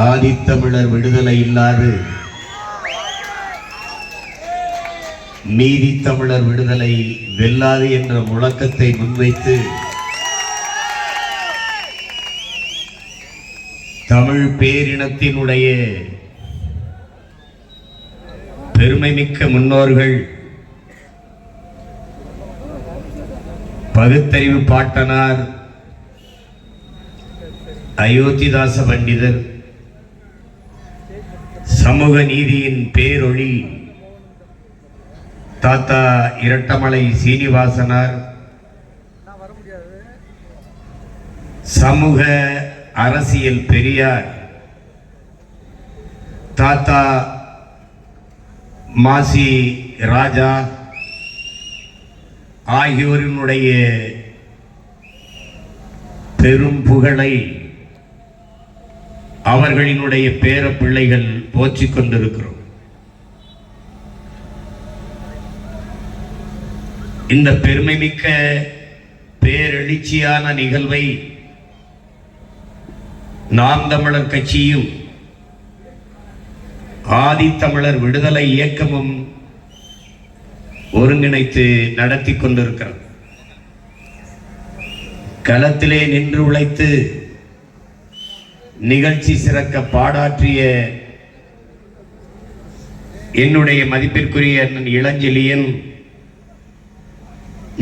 ஆதித்தமிழர் விடுதலை இல்லாது மீதி தமிழர் விடுதலை வெல்லாது என்ற முழக்கத்தை முன்வைத்து தமிழ் பேரினத்தினுடைய பெருமைமிக்க முன்னோர்கள் பகுத்தறிவு பாட்டனார் அயோத்திதாச பண்டிதர், சமூக நீதியின் பேரொளி தாத்தா இரட்டமலை சீனிவாசனார், சமூக அரசியல் பெரியார் தாத்தா மாசி ராஜா ஆகியோரினுடைய பெரும் புகழை அவர்களினுடைய பேர பிள்ளைகள் போற்றிக் கொண்டிருக்கிறோம். இந்த பெருமைமிக்க பேரெழுச்சியான நிகழ்வை நாம் தமிழர் கட்சியும் ஆதித்தமிழர் விடுதலை இயக்கமும் ஒருங்கிணைத்து நடத்தி கொண்டிருக்கிறது. களத்திலே நின்று உழைத்து நிகழ்ச்சி சிறக்க பாடாற்றிய என்னுடைய மதிப்பிற்குரிய இளஞ்செழியன்,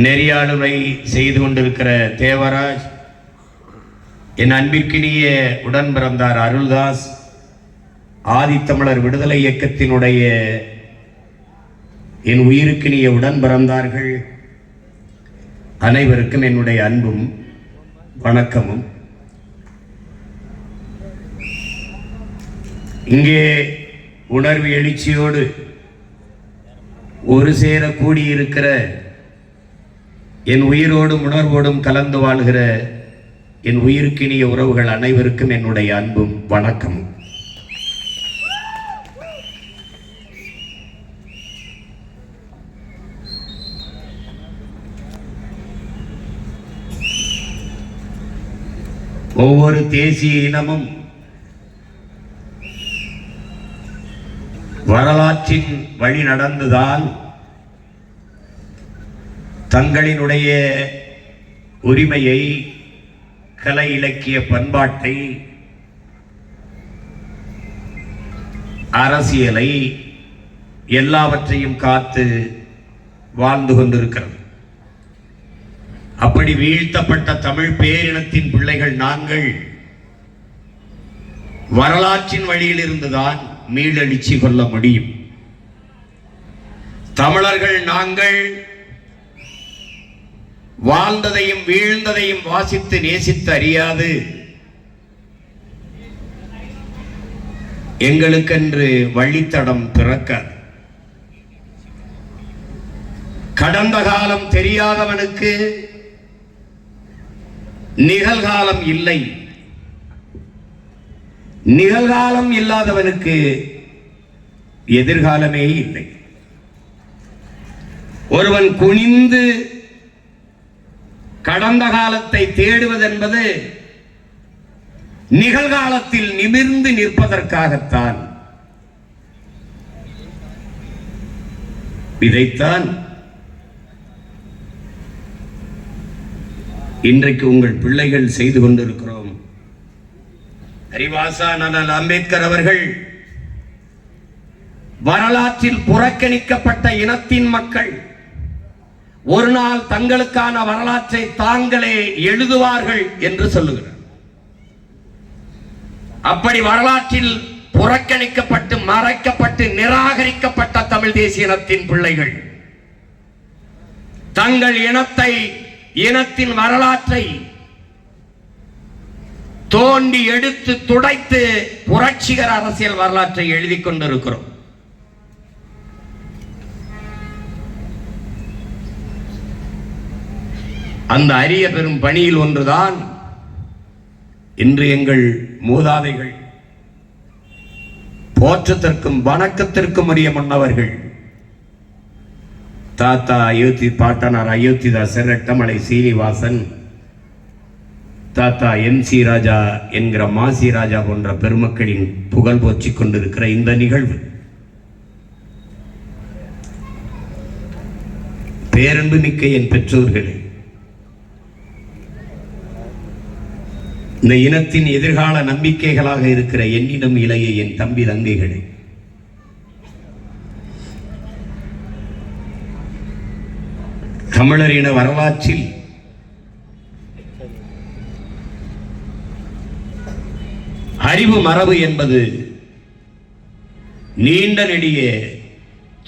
நெறியாளுரை செய்து கொண்டிருக்கிற தேவராஜ், என் அன்பிற்கினிய உடன் பிறந்தார் அருள்தாஸ், ஆதித்தமிழர் விடுதலை இயக்கத்தினுடைய என் உயிருக்கினிய உடன் பிறந்தார்கள் அனைவருக்கும் என்னுடைய அன்பும் வணக்கமும். இங்கே உணர்வு எழுச்சியோடு ஒரு சேர கூடியிருக்கிற என் உயிரோடும் உணர்வோடும் கலந்து வாழ்கிற என் உயிருக்கினிய உறவுகள் அனைவருக்கும் என்னுடைய அன்பும் வணக்கம். ஒவ்வொரு தேசிய இனமும் வரலாற்றின் வழி நடந்துதான் தங்களினுடைய உரிமையை, கலை இலக்கிய பண்பாட்டை, அரசியலை எல்லாவற்றையும் காத்து வாழ்ந்து கொண்டிருக்கிறது. அப்படி வீழ்த்தப்பட்ட தமிழ் பேரினத்தின் பிள்ளைகள் நாங்கள் வரலாற்றின் வழியில் இருந்துதான் மீளெழுச்சி கொள்ள முடியும். தமிழர்கள் நாங்கள் வாழ்ந்ததையும் வீழ்ந்ததையும் வாசித்து நேசித்து அறியாது எங்களுக்கென்று வழித்தடம் பிறக்காது. கடந்த காலம் தெரியாதவனுக்கு நிகழ்காலம் இல்லை, நிகழ்காலம் இல்லாதவனுக்கு எதிர்காலமே இல்லை. ஒருவன் குனிந்து கடந்த காலத்தை தேடுவதென்பது நிகழ்காலத்தில் நிமிர்ந்து நிற்பதற்காகத்தான். இதைத்தான் இன்றைக்கு உங்கள் பிள்ளைகள் செய்து கொண்டிருக்கிறோம். அறிவாசா அண்ணல் அம்பேத்கர் அவர்கள் வரலாற்றில் புறக்கணிக்கப்பட்ட இனத்தின் மக்கள் ஒரு நாள் தங்களுக்கான வரலாற்றை தாங்களே எழுதுவார்கள் என்று சொல்லுகிறார். அப்படி வரலாற்றில் புறக்கணிக்கப்பட்டு மறைக்கப்பட்டு நிராகரிக்கப்பட்ட தமிழ் தேசிய இனத்தின் பிள்ளைகள் தங்கள் இனத்தின் வரலாற்றை தோண்டி எடுத்து துடைத்து புரட்சிகர அரசியல் வரலாற்றை எழுதி கொண்டிருக்கிறோம். அந்த அரிய பெரும் பணியில் ஒன்றுதான் இன்று எங்கள் மூதாதைகள் போற்றத்திற்கும் வணக்கத்திற்கும் உரிய மன்னவர்கள் தாத்தா அயோத்தி பாட்டனார் அயோத்திதாசர் ரெட்டமலை சீனிவாசன், தாத்தா MC ராஜா என்கிற மாசி ராஜா போன்ற பெருமக்களின் புகழ் போற்றிக் கொண்டிருக்கிற இந்த நிகழ்வு பேரன்பு மிக்க என் பெற்றோர்களே, இந்த இனத்தின் எதிர்கால நம்பிக்கைகளாக இருக்கிற என்னிடம் இளைய என் தம்பி தங்கைகளே, தமிழர் இன வரலாற்றில் அறிவு மரபு என்பது நீண்ட நெடிய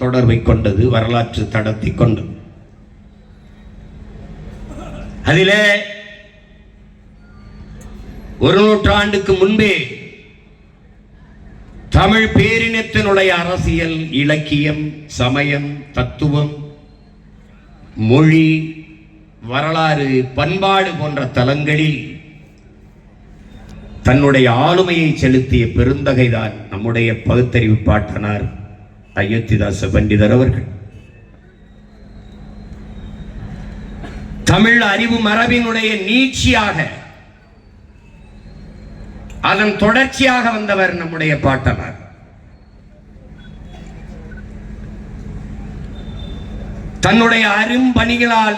தொடர்பை கொண்டது, வரலாற்று தடத்தை கொண்டது. அதிலே ஒரு நூற்றாண்டுக்கு முன்பே தமிழ் பேரினத்தினுடைய அரசியல், இலக்கியம், சமயம், தத்துவம், மொழி, வரலாறு, பண்பாடு போன்ற தலங்களில் தன்னுடைய ஆளுமையை செலுத்திய பெருந்தகைதான் நம்முடைய பகுத்தறிவு பாட்டனார் அயோத்திதாச பண்டிதர் அவர்கள். தமிழ் அறிவு மரபினுடைய நீட்சியாக, அதன் தொடர்ச்சியாக வந்தவர் நம்முடைய பாட்டனார். தன்னுடைய அரும்பணிகளால்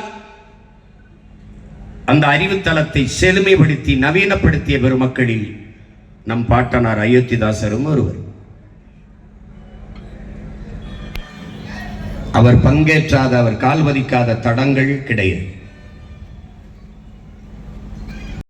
அந்த அறிவுத்தலத்தை செழுமைப்படுத்தி நவீனப்படுத்திய பெருமக்களில் நம் பாட்டனார் அயோத்திதாசரும் ஒருவர். அவர் பங்கேற்றாத, அவர் கால் பதிக்காத தடங்கள் கிடையாது.